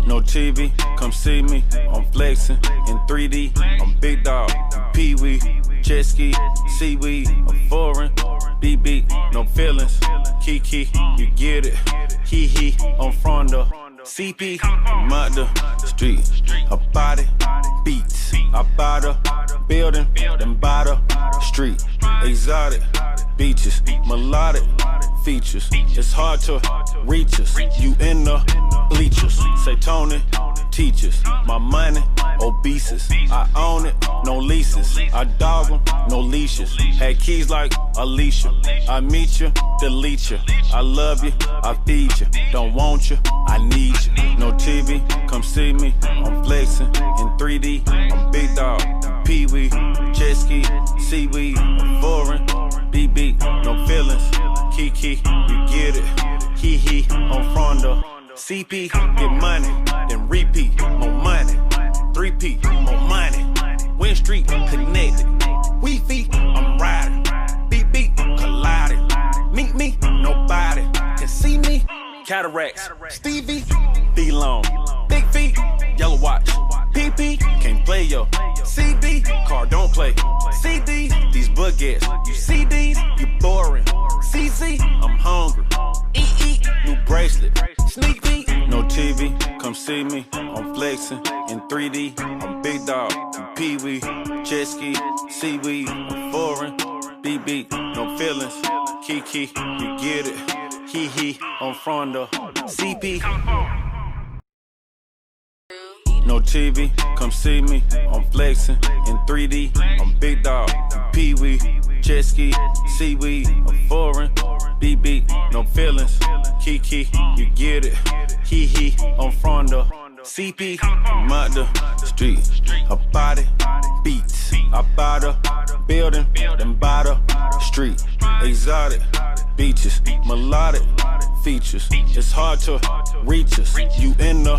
No TV, come see me. I'm flexing in 3D. I'm big dog, Pee-wee, jet ski, seaweed. I'm foreign, BB, no feelings. Kiki, you get it. Hee hee, I'm from the CP. I'm out the street. Her body beats. I buy the building, then buy the street. Exotic beaches, melodic features. It's hard to reach us. You in the bleachers. Say Tony, teachers. My money, obeses. I own it, no leases. I dog them, no leashes. Had keys like Alicia. I meet you, delete you. I love you, I feed you. Don't want you, I need you. No TV, come see me. I'm flexing in 3D. I'm big dog, Pee-wee, jet ski, seaweed. I'm foreign, BB, no feelings. Kiki, you get it. Hee hee, I'm from the CP. Get money, then repeat. More money, 3P, more money. Win Street, connected. Wi-Fi, I'm riding. Beep beep, colliding. Meet me, nobody can see me. Cataracts, Stevie, D-Long, big feet, yellow watch. PP, can't play yo. CD, car don't play. CD, these baguettes. You see these, you boring. CZ, I'm hungry. EE, new bracelet. Sneak peek, no TV, come see me. I'm flexing in 3D. I'm big dog, Pee-wee, jet ski, seaweed. I'm foreign, BB, no feelings. Kiki, you get it. Hee hee, I'm from the CP. No TV, come see me. I'm flexing in 3D. I'm big dog, Pee-wee, jet ski, seaweed. I'm foreign, BB, no feelings. Kiki, you get it. Hee hee, I'm from the CP. I'm out the street. Her body beats. I buy the building, then buy the street. Exotic beaches, melodic features. It's hard to reach us. You in the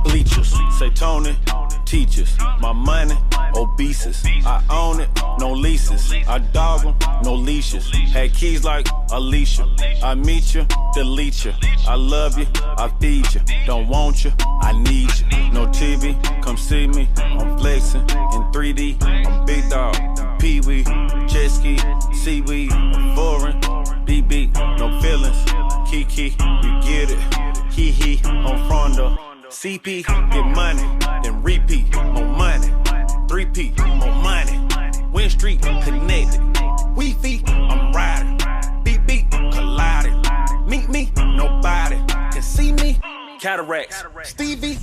bleachers. Say Tony, teachers. My money, obeses. I own it, no leases. I dog them, no leashes. Had keys like Alicia. I meet you, delete you. I love you, I feed you. Don't want you, I need you. No TV, come see me. I'm flexing in 3D. I'm big dog, Pee-wee, jet ski, seaweed. I'm foreign, BB, no feelings. Kiki, you get it. Hee hee, I'm from the CP. Get money, then repeat. More money, 3P, more money. Win Street, connected. Wi-Fi, I'm riding. Beep beep, colliding. Meet me, nobody can see me. Cataracts, Stevie,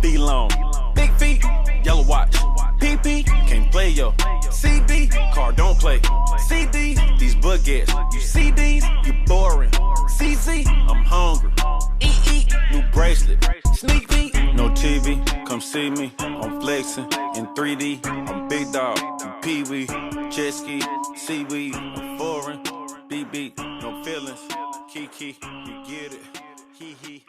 D-Long, big feet, yellow watch. PP, can't play yo. CD, car don't play. CD, these baguettes. You see these, you boring. CZ, I'm hungry. EE, new bracelet. Sneak peek, no TV, come see me. I'm flexing in 3D. I'm big dog, Pee-wee, jet ski, seaweed. I'm foreign, BB, no feelings. Kiki, you get it. Hee hee.